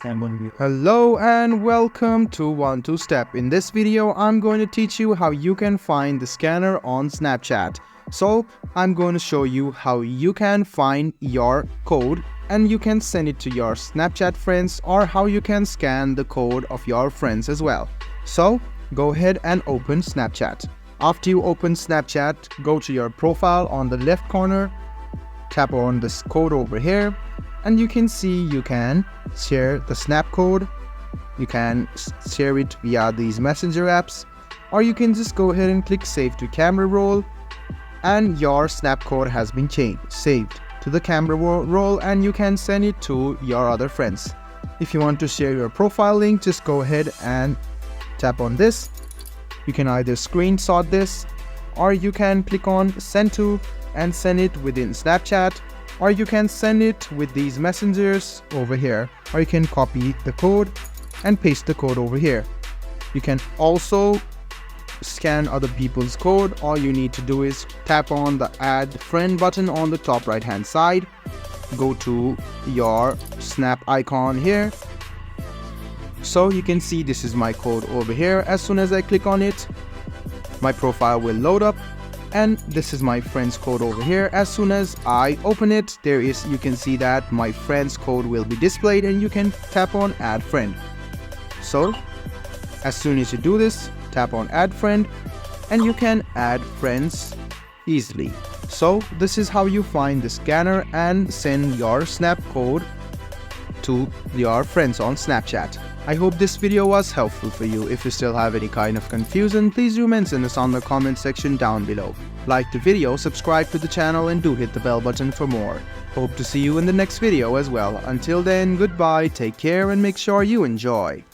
Hello and welcome to 1-2 Step. In this video, I'm going to teach you how you can find the scanner on Snapchat. So I'm going to show you how you can find your code and you can send it to your Snapchat friends, or how you can scan the code of your friends as well. So go ahead and open Snapchat. After you open Snapchat, go to your profile on the left corner, tap on this code over here, and you can see you can share the snap code. You can share it via these messenger apps, or you can just go ahead and click save to camera roll, and your snap code has been saved to the camera roll, and you can send it to your other friends. If you want to share your profile link, just go ahead and tap on this. You can either screenshot this, or you can click on send to and send it within Snapchat, or you can send it with these messengers over here, or you can copy the code and paste the code over here. You can also scan other people's code. All you need to do is tap on the add friend button on the top right hand side, go to your snap icon here. So you can see this is my code over here. As soon as I click on it, my profile will load up, and this is my friend's code over here. As soon as I open it, you can see that my friend's code will be displayed, and you can tap on add friend. So as soon as you do this, tap on add friend, and you can add friends easily. So this is how you find the scanner and send your snap code to your friends on Snapchat. I hope this video was helpful for you. If you still have any kind of confusion, please do mention us on the comment section down below. Like the video, subscribe to the channel, and do hit the bell button for more. Hope to see you in the next video as well. Until then, goodbye, take care, and make sure you enjoy.